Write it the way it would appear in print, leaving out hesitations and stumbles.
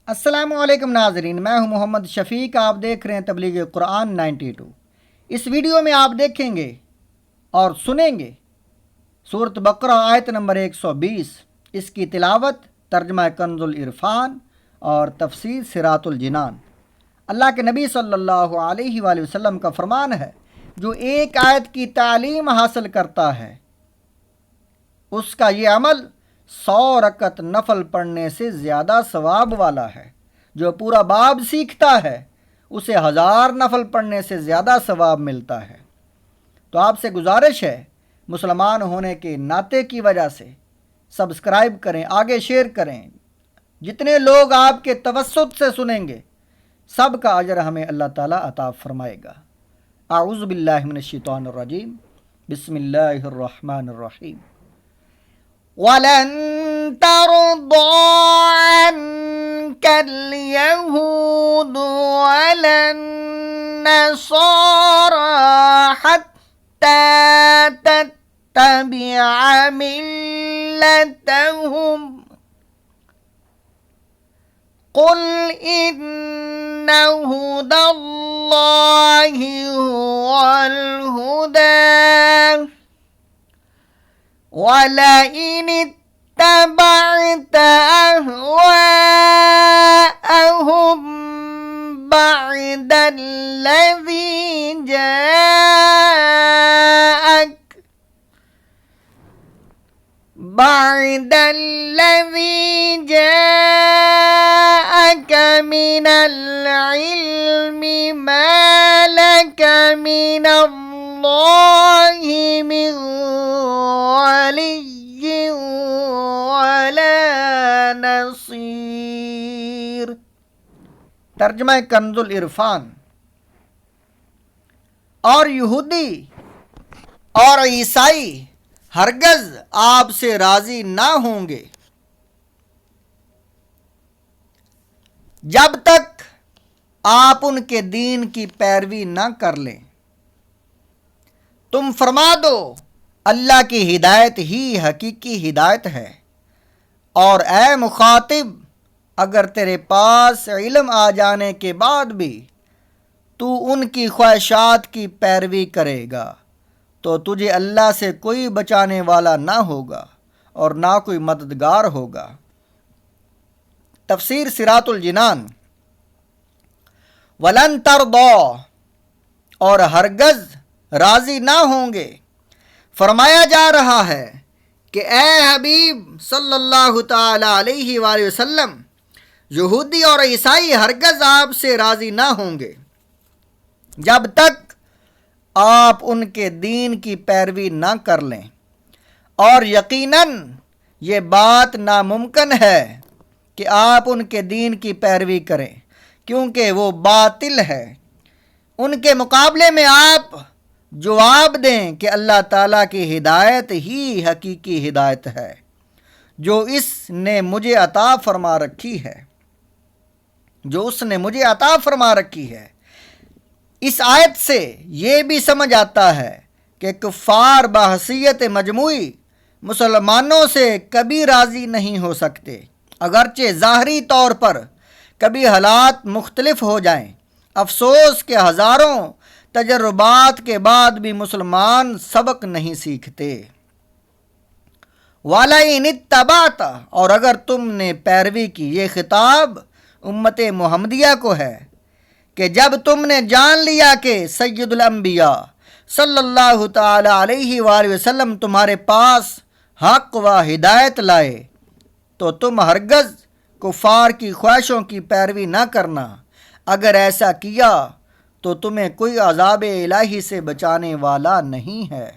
السلام علیکم ناظرین، میں ہوں محمد شفیق، آپ دیکھ رہے ہیں تبلیغ قرآن 92۔ اس ویڈیو میں آپ دیکھیں گے اور سنیں گے سورۃ بقرہ آیت نمبر 120، اس کی تلاوت، ترجمہ کنز العرفان اور تفسیر صراط الجنان۔ اللہ کے نبی صلی اللہ علیہ وآلہ وسلم کا فرمان ہے، جو ایک آیت کی تعلیم حاصل کرتا ہے اس کا یہ عمل 100 رکعت نفل پڑھنے سے زیادہ ثواب والا ہے۔ جو پورا باب سیکھتا ہے اسے 1000 نفل پڑھنے سے زیادہ ثواب ملتا ہے۔ تو آپ سے گزارش ہے، مسلمان ہونے کے ناطے کی وجہ سے سبسکرائب کریں، آگے شیئر کریں۔ جتنے لوگ آپ کے توسط سے سنیں گے سب کا اجر ہمیں اللہ تعالیٰ عطا فرمائے گا۔ اعوذ باللہ من الشیطان الرجیم، بسم اللہ الرحمن الرحیم۔ وَلَن تَرْضَىٰ عَنكَ الْيَهُودُ وَلَا النَّصَارَىٰ حَتَّىٰ تَتَّبِعَ مِلَّتَهُمْ قُلْ إِنَّ هُدَى اللَّهِ هُوَ الْهُدَىٰ وَلَئِنِ اتَّبَعْتَ أَهْوَاءَهُم بَعْدَ الَّذِي جَاءَكَ مِنَ الْعِلْمِ مَا لَكَ مِنَ اللَّهِ مِنْ وَلِيٍّ وَلَا نَصِيرٍ۔ ترجمہ کنز العرفان۔ اور یہودی اور عیسائی ہرگز آپ سے راضی نہ ہوں گے جب تک آپ ان کے دین کی پیروی نہ کر لیں۔ تم فرما دو، اللہ کی ہدایت ہی حقیقی ہدایت ہے، اور اے مخاطب، اگر تیرے پاس علم آ جانے کے بعد بھی تو ان کی خواہشات کی پیروی کرے گا تو تجھے اللہ سے کوئی بچانے والا نہ ہوگا اور نہ کوئی مددگار ہوگا۔ تفسیر صراط الجنان۔ وَلَن تَرْضَىٰ، اور ہرگز راضی نہ ہوں گے، فرمایا جا رہا ہے کہ اے حبیب صلی اللہ تعالی علیہ وآلہ وسلم، یہودی اور عیسائی ہرگز آپ سے راضی نہ ہوں گے جب تک آپ ان کے دین کی پیروی نہ کر لیں، اور یقیناً یہ بات ناممکن ہے کہ آپ ان کے دین کی پیروی کریں، کیونکہ وہ باطل ہے۔ ان کے مقابلے میں آپ جواب دیں کہ اللہ تعالیٰ کی ہدایت ہی حقیقی ہدایت ہے، جو اس نے مجھے عطا فرما رکھی ہے۔ اس آیت سے یہ بھی سمجھ آتا ہے کہ کفار بحیثیت مجموعی مسلمانوں سے کبھی راضی نہیں ہو سکتے، اگرچہ ظاہری طور پر کبھی حالات مختلف ہو جائیں۔ افسوس کہ ہزاروں تجربات کے بعد بھی مسلمان سبق نہیں سیکھتے۔ وَلَئِنِ اتَّبَعْتَ، اور اگر تم نے پیروی کی، یہ خطاب امت محمدیہ کو ہے کہ جب تم نے جان لیا کہ سید الانبیاء صلی اللہ تعالی علیہ وآلہ وسلم تمہارے پاس حق و ہدایت لائے تو تم ہرگز کفار کی خواہشوں کی پیروی نہ کرنا۔ اگر ایسا کیا تو تمہیں کوئی عذاب الہی سے بچانے والا نہیں ہے۔